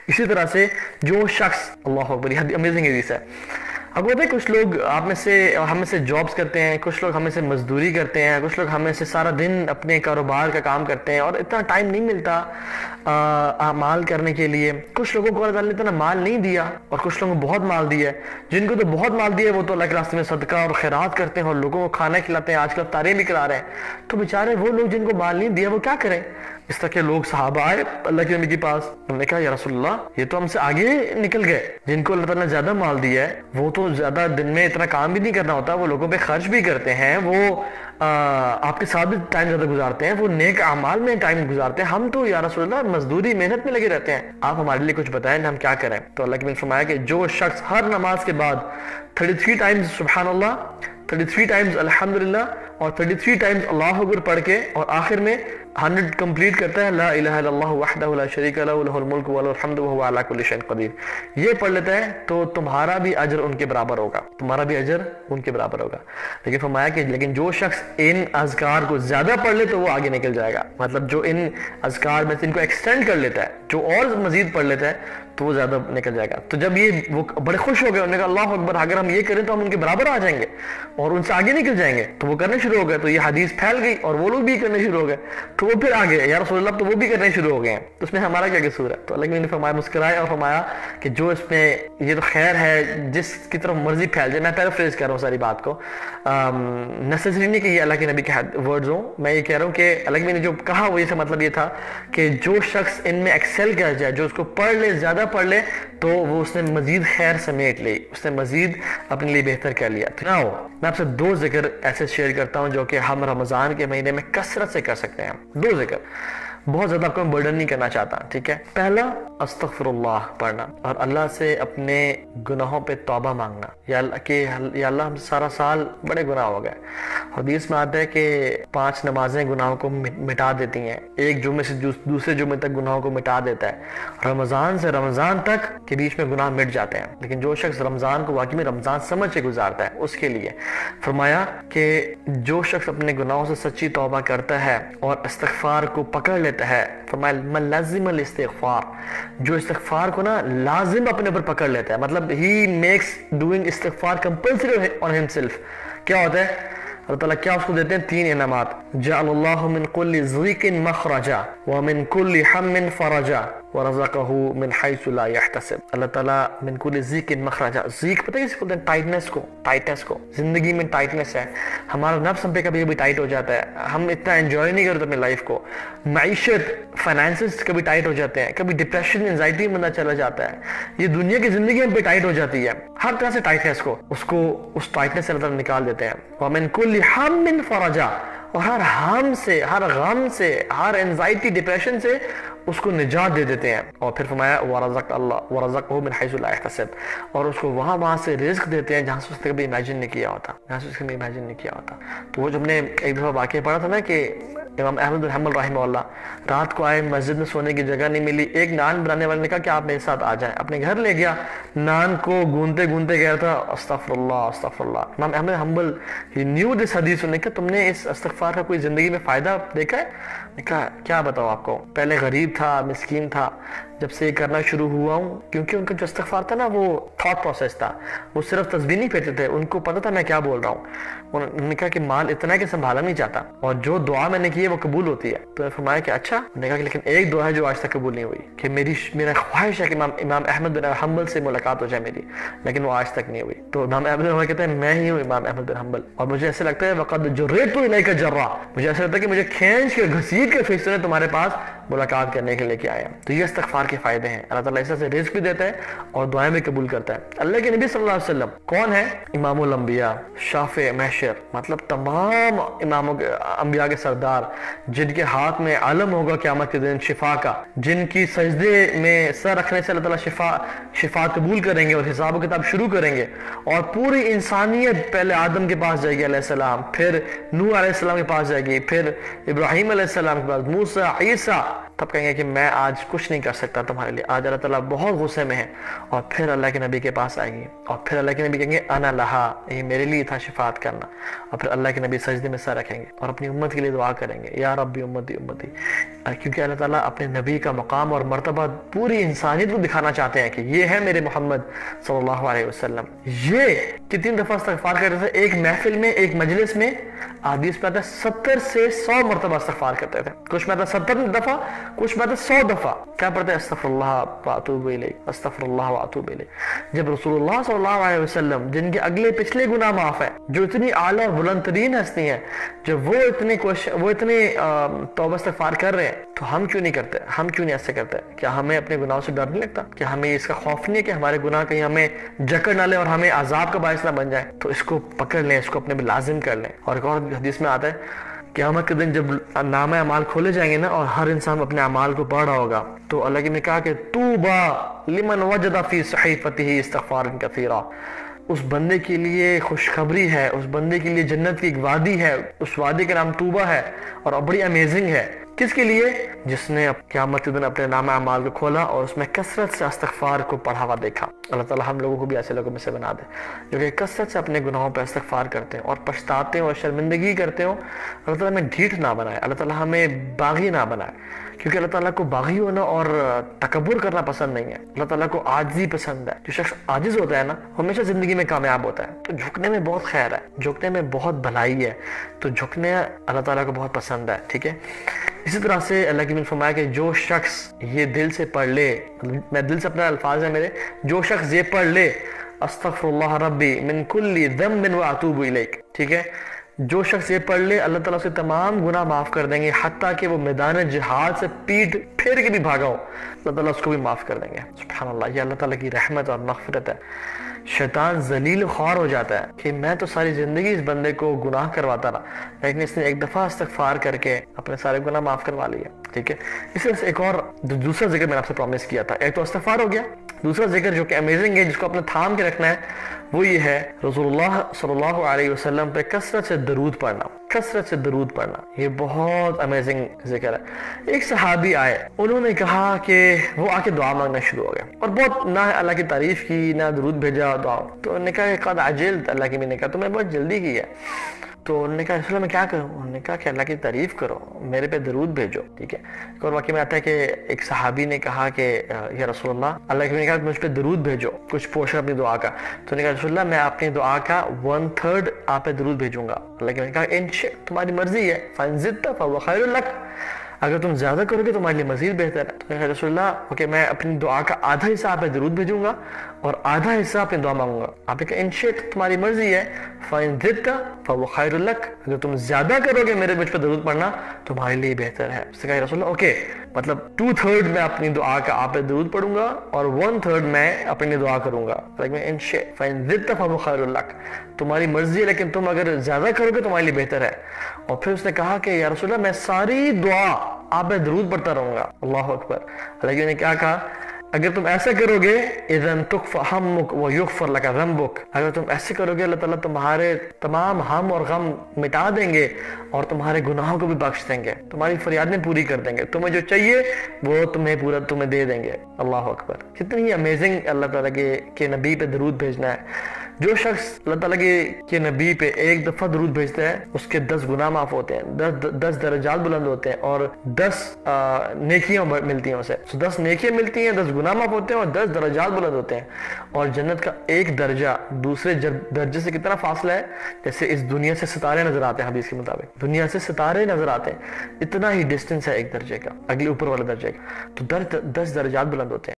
इसी तरह से जो शख्स, अल्लाह अकबर, ये अमेजिंग हदीस है। आपको पता है कुछ लोग आप में से, हम में से जॉब्स करते हैं, कुछ लोग हमें से मजदूरी करते हैं, कुछ लोग हमें से सारा दिन अपने कारोबार का काम करते हैं और इतना टाइम नहीं मिलता माल करने के लिए। कुछ लोगों को अल्लाह ताला ने इतना माल नहीं दिया और कुछ लोगों को बहुत माल दिया है। जिनको तो बहुत माल दिया वो तो अल्लाह के रास्ते में सदका और खैरात करते हैं और लोगों को खाना खिलाते हैं, आजकल तारे भी करा रहे हैं। तो बेचारे वो लोग जिनको माल नहीं दिया वो क्या करें? इस तरह के लोग सहाबा आए अल्लाह के नबी के पास, उन्होंने कहा या रसूलल्लाह ये तो हमसे आगे निकल गए, जिनको अल्लाह ताला ने ज्यादा माल दिया है वो तो ज्यादा दिन में इतना काम भी नहीं करना होता, वो लोगों पे खर्च भी करते हैं, वो आपके साथ भी टाइम ज्यादा गुजारते हैं, वो नेक अमाल में टाइम गुजारते हैं, हम तो या रसूलल्लाह मजदूरी मेहनत में लगे रहते हैं, आप हमारे लिए कुछ बताएं हम क्या करें। तो अल्लाह के नबी ने फरमाया कि जो शख्स हर नमाज के बाद 33 टाइम्स सुभान अल्लाह, 33 टाइम्स अल्हम्दुलिल्लाह और 33 टाइम्स अल्लाहु अकबर पढ़ के और आखिर में 100 कंप्लीट करता है ला इलाहा इल्लल्लाहु वहदहु ला शरीका लहु लहुल मुल्कु व लहुल हम्दु व हुवा अला कुल्ली शैइन कदीर, ये पढ़ लेता है तो तुम्हारा भी अजर उनके बराबर होगा, तुम्हारा भी अजर उनके बराबर होगा। लेकिन फरमाया कि लेकिन जो शख्स इन अज़कार को ज्यादा पढ़ ले तो वो आगे निकल जाएगा, मतलब जो इन अज़कार में से इनको एक्सटेंड कर लेता है, जो और मजीद पढ़ लेता है तो वो ज्यादा निकल जाएगा। तो जब ये वो बड़े खुश हो गए, उन्होंने कहा अल्लाह अकबर, अगर हम ये करें तो हम उनके बराबर आ जाएंगे और उनसे आगे निकल जाएंगे, तो वो करने शुरू हो गए। तो ये हदीस फैल गई और वो लोग भी करने शुरू हो गए, तो वो फिर आगे या रसूलुल्लाह तो वो भी करने शुरू हो गए हैं, तो उसमें हमारा क्या कसूर है? तो अल्लाह ने फरमाया, मुस्कुराए और फरमाया कि जो इसमें ये तो खैर है जिसकी तरफ मर्जी फैल जाए। मैं पैराफ्रेज कर रहा हूँ सारी बात को, नेसेसरी नहीं कि ये अल्लाह के नबी के वर्ड्स हों, मैं ये कह रहा हूँ कि अल्लाह ने जो कहा वो ये मतलब ये था कि जो शख्स इनमें एक्सेल कर जाए, जो उसको पढ़ ले, ज्यादा पढ़ ले, तो वो उसने मजीद खैर समेट ली, उसने मजीद अपने लिए बेहतर कर लिया। तो ना मैं आपसे 2 जिक्र ऐसे शेयर करता हूँ जो कि हम रमजान के महीने में कसरत से कर सकते हैं। 2 जिक्र, बहुत ज्यादा आपको बर्डन नहीं करना चाहता, ठीक है। पहला अस्तगफिरुल्लाह पढ़ना और अल्लाह से अपने गुनाहों पे तौबा मांगना, या अल्लाह हम सारा साल बड़े गुनाह हो गए। हदीस में आता है कि 5 नमाजें गुनाहों को मिटा देती हैं, एक जुम्मे से दूसरे जुम्मे तक गुनाहों को मिटा देता है, रमजान से रमजान तक के बीच में गुनाह मिट जाते हैं। लेकिन जो शख्स रमजान को वाकई में रमजान समझ के गुजारता है उसके लिए फरमाया कि जो शख्स अपने गुनाहों से सच्ची तौबा करता है और इस्तिग़फ़ार को पकड़ लेता है, फरमाया मन लाज़िमल इस्तिग़फ़ार, जो इस्तिग़फ़ार को ना लाजिम अपने ऊपर पकड़ लेता है, मतलब ही मेक्स डूइंग इस्तिग़फ़ार कंपल्सरी ऑन हिमसेल्फ। क्या होता है? अल्लाह ताला क्या उसको देते हैं? 3 इनामात, जअलल्लाहु मिन कुल्ली ज़ीक़िन मख़रजा व मिन कुल्ली हम्मिन फ़रजा व रज़क़हु मिन हैसु ला यहतसिब। अल्लाह ताला मिन कुल्ली ज़ीक़िन मख़रजा, ज़ीक़ पता है किसको बोलते हैं? टाइटनेस को। जिंदगी में टाइटनेस है, हमारा नफ्स हम पे कभी कभी टाइट हो जाता है, हम इतना एंजॉय नहीं करते अपनी लाइफ को, माइशत फाइनेंसेस कभी टाइट हो जाते हैं, कभी डिप्रेशन एंजाइटी में बंदा चला जाता है, ये दुनिया की जिंदगी हम पे टाइट हो जाती है, हर तरह से टाइटनेस को उसको उस टाइटनेस से अल्लाह निकाल देते हैं। व मिन कुल्ली हम्मिन फरजा, और हर हम से, हर गम से, हर एंजाइटी डिप्रेशन से उसको निजात दे देते हैं। और फिर फरमाया वरज़क़हु मिन हैसु ला यहतसिब, और उसको वहां से रिज़्क देते हैं जहां से उसने कभी इमेजिन नहीं किया होता, तो वो जो हमने एक दफा वाक़या पढ़ा था ना कि इमाम अहमद बिन हम्बल रहमहुल्लाह रात को आए, मस्जिद में सोने की जगह नहीं मिली, एक नान बनाने वाले ने कहा कि आप मेरे साथ आ जाएं, अपने घर ले गया, नान को गूंदते गूंदते कह रहा था अस्तगफिरुल्लाह। इमाम अहमद हम्बल ही न्यू दिस हदीस, ने कहा तुमने इस इस्तिग़फ़ार का कोई जिंदगी में फायदा देखा है? कहा क्या बताओ आपको, पहले गरीब था, मिस्कीन था, जब से ये करना शुरू हुआ हूँ, क्योंकि उनका जो इस्तिग़फ़ार था ना वो थॉट प्रोसेस था, वो सिर्फ तस्बीह नहीं फेंकते थे, उनको पता था मैं क्या बोल रहा हूँ। उन्होंने कहा कि माल इतना है कि संभाला नहीं जाता, और जो दुआ मैंने की है वो कबूल होती है। तो फरमाया कि अच्छा, उन्होंने कहा कि लेकिन एक दुआ है जो आज तक कबूल नहीं हुई, कि मेरा ख्वाहिश है कि इमाम अहमद बिन हम्बल से मुलाकात हो जाए मेरी, लेकिन वो आज तक नहीं हुई। तो इमाम अहमद बिन हम्बल कहते हैं मैं ही हूँ इमाम अहमद बिन हम्बल, और मुझे ऐसे लगता है वक़द जुर्रितु इलैका जर्रा, मुझे ऐसा लगता है कि मुझे खींच के घसीट के फरिश्तों ने तुम्हारे पास मुलाकात करने के लिए लेके आया। तो ये इस्तिग़फ़ार के फायदे हैं, अल्लाह ताला ऐसे रिज़्क भी देता है और दुआएं भी कबूल करता है। अल्लाह के नबी सल्लल्लाहु अलैहि वसल्लम कौन है? इमामुल अंबिया, शाफ़े महशर, मतलब तमाम इमामों के अंबिया के सरदार, जिनके हाथ में आलम होगा क़यामत के दिन शिफा का, जिनकी सजदे में सर रखने से अल्लाह ताला शिफा कबूल करेंगे और हिसाब किताब शुरू करेंगे, और पूरी इंसानियत पहले आदम के पास जाएगी अलैहिस्सलाम, फिर नूह अलैहिस्सलाम के पास जाएगी, फिर इब्राहीम अलैहिस्सलाम के पास, मूसा, ईसा, تب کہیں گے کہ میں آج کچھ نہیں کر سکتا تمہارے لیے، آج اللہ تعالیٰ بہت غصے میں ہے، اور پھر اللہ کے نبی کے پاس آئے گی اور پھر اللہ کے نبی کہیں گے انا لہا، یہ میرے لیے تھا شفاعت کرنا، اور پھر اللہ کے نبی سجدے میں سر رکھیں گے اور اپنی امت کے لیے دعا کریں گے یا ربی امتی امتی، کیونکہ اللہ تعالیٰ اپنے نبی کا مقام اور مرتبہ پوری انسانیت کو دکھانا چاہتے ہیں کہ یہ ہے میرے محمد صلی اللہ علیہ وسلم۔ یہ کتنی دفعہ استغفار کرتے تھے ایک محفل میں، ایک مجلس میں؟ حدیث میں آتا ہے 70 سے 100 مرتبہ استغفار کرتے تھے، کچھ میں آتا ہے 70 دفعہ، کچھ میں آتا ہے 100 دفعہ۔ کیا پڑھتے ہیں؟ استغفر اللہ واتوب الیہ، استغفر اللہ واتوب الیہ۔ جب رسول اللہ صلی اللہ علیہ وسلم جن کے اگلے پچھلے گناہ معاف ہیں، جو اتنی اعلیٰ اور بلند ترین ہستی ہیں، جب وہ اتنے توبہ استغفار کر رہے ہیں، تو ہم کیوں نہیں کرتے؟ ہم کیوں نہیں ایسے کرتے؟ کیا ہمیں اپنے گناہوں سے ڈر نہیں لگتا؟ کیا ہمیں اس کا خوف نہیں ہے کہ ہمارے گناہ کہیں ہمیں جکڑ نہ لے اور ہمیں عذاب کا باعث نہ بن جائے؟ تو اس کو پکڑ لیں، اس کو اپنے لازم کر لیں۔ اور ایک اور حدیث میں آتا ہے قیامت کے دن جب نامہ اعمال کھولے جائیں گے نا، اور ہر انسان اپنے اعمال کو پڑھ رہا ہوگا، تو اللہ نے کہا کہ طوبی لمن وجد فی صحیفته استغفارا کثیرا، اس بندے کے لیے خوشخبری ہے، اس بندے کے لیے جنت کی ایک وادی ہے، اس وادی کا نام طوبہ ہے اور بڑی امیزنگ ہے۔ کس کے لیے؟ جس نے قیامت کے دن اپنے نامہ اعمال کو کھولا اور اس میں کثرت سے استغفار کو پڑھا ہوا دیکھا۔ اللہ تعالیٰ ہم لوگوں کو بھی ایسے لوگوں میں سے بنا دے جو کہ کثرت سے اپنے گناہوں پہ استغفار کرتے ہیں اور پچھتاتے ہیں اور شرمندگی کرتے ہوں۔ اللہ تعالیٰ ہمیں ڈھیٹ نہ بنائے، اللہ تعالیٰ ہمیں باغی نہ بنائے، کیونکہ اللہ تعالیٰ کو باغی ہونا اور تکبر کرنا پسند نہیں ہے۔ اللہ تعالیٰ کو عاجزی پسند ہے۔ جو شخص عاجز ہوتا ہے نا، ہمیشہ زندگی میں کامیاب ہوتا ہے۔ تو جھکنے میں بہت خیر ہے، جھکنے میں بہت بھلائی ہے، تو جھکنے اللہ تعالیٰ کو بہت پسند ہے، ٹھیک ہے۔ اسی طرح سے اللہ کی نے فرمایا کہ جو شخص یہ دل سے پڑھ لے، میں دل سے اپنا الفاظ ہے میرے، جو شخص یہ پڑھ لے استغفر اللہ ربی من کل ذنب واتوب الیک، ٹھیک ہے، جو شخص یہ پڑھ لے اللہ تعالیٰ سے تمام گناہ معاف کر دیں گے، حتیٰ کہ وہ میدان جہاد سے پیٹ پھیر کے بھی بھاگا ہو، اللہ تعالیٰ اس کو بھی معاف کر دیں گے۔ سبحان اللہ، یہ اللہ تعالیٰ کی رحمت اور مغفرت ہے۔ شیطان ذلیل خوار ہو جاتا ہے کہ میں تو ساری زندگی اس بندے کو گناہ کرواتا رہا، لیکن اس نے ایک دفعہ استغفار کر کے اپنے سارے گناہ معاف کروا لیے، ٹھیک ہے۔ اس سے ایک اور دوسرا ذکر میں نے آپ سے پرومس کیا تھا، ایک تو استغفار ہو گیا، دوسرا ذکر جو کہ امیزنگ ہے، جس کو اپنے تھام کے رکھنا ہے، وہ یہ ہے رسول اللہ صلی اللہ علیہ وسلم پہ کثرت سے درود پڑھنا، کثرت سے درود پڑھنا۔ یہ بہت امیزنگ ذکر ہے۔ ایک صحابی آئے، انہوں نے کہا کہ وہ آ کے دعا مانگنا شروع ہو گیا اور بہت نہ اللہ کی تعریف کی نہ درود بھیجا دعا، تو انہوں نے کہا کہ قد عجلت، اللہ کی بھی نے کہا تم نے بہت جلدی کی ہے۔ تو انہوں نے کہا رسول اللہ میں کیا کروں؟ انہوں نے کہا کہ اللہ کی تعریف کرو، میرے پہ درود بھیجو، ٹھیک ہے۔ ایک اور واقعہ میں آتا ہے کہ ایک صحابی نے کہا کہ یا رسول اللہ کی نے کہا مجھ پہ درود بھیجو، کچھ پورشن اپنی دعا کا۔ تو انہوں نے کہا رسول اللہ میں اپنی دعا کا 1/3 آپ پہ درود بھیجوں گا۔ اللہ نے کہا ان شئت، تمہاری مرضی ہے، فَإِن زِدْتَ فَهُوَ خَيْرٌ لَكَ، اگر تم زیادہ کرو گے تو تمہارے لیے مزید بہتر ہے۔ تو رسول اللہ اوکے میں اپنی دعا کا آدھا حصہ آپ پہ درود بھیجوں گا اور آدھا حصہ اپنی دعا مانگوں گا۔ آپ نے کہا ان شئت، تمہاری مرضی ہے، فَإِن زِدْتَ فَهُوَ خَيْرٌ لَكَ، اگر تم زیادہ کرو گے میرے مجھ پہ درود پڑھنا تمہارے لیے بہتر ہے۔ اس نے کہا رسول اللہ اوکے، مطلب 2/3 میں اپنی دعا کا آپ پہ درود پڑھوں گا اور 1/3 میں اپنی دعا کروں گا۔ لیکن ان شئت فَإِن زِدْتَ فَهُوَ خَيْرٌ لَكَ، تمہاری مرضی ہے لیکن تم اگر زیادہ کرو گے تمہارے لیے بہتر ہے۔ اور پھر اس نے کہا کہ یا رسول اللہ میں ساری دعا آپ پہ درود پڑھتا رہوں گا۔ اللہ اکبر۔ اللہ نے کیا کہا؟ اگر تم ایسا کرو گے اذن تکفى همك ويغفر لك ذنبك، اگر تم ایسے کرو گے اللہ تعالیٰ تمہارے تمام ہم اور غم مٹا دیں گے اور تمہارے گناہوں کو بھی بخش دیں گے، تمہاری فریادیں پوری کر دیں گے، تمہیں جو چاہیے وہ تمہیں دے دیں گے۔ اللہ اکبر، کتنی امیزنگ اللہ تعالیٰ کے نبی پہ درود بھیجنا ہے۔ جو شخص اللہ تعالیٰ کے نبی پہ ایک دفعہ درود بھیجتا ہے اس کے 10 گناہ معاف ہوتے ہیں، 10 درجات بلند ہوتے ہیں اور 10 نیکیاں ملتی ہیں اسے، 10 نیکیاں ملتی ہیں، 10 گناہ معاف ہوتے ہیں اور 10 درجات بلند ہوتے ہیں۔ اور جنت کا ایک درجہ دوسرے درجے سے کتنا فاصلہ ہے؟ جیسے اس دنیا سے ستارے نظر آتے ہیں، حدیث کے مطابق دنیا سے ستارے نظر آتے ہیں، اتنا ہی ڈسٹینس ہے ایک درجے کا اگلے اوپر والے درجے کا، تو 10 درجات بلند ہوتے ہیں۔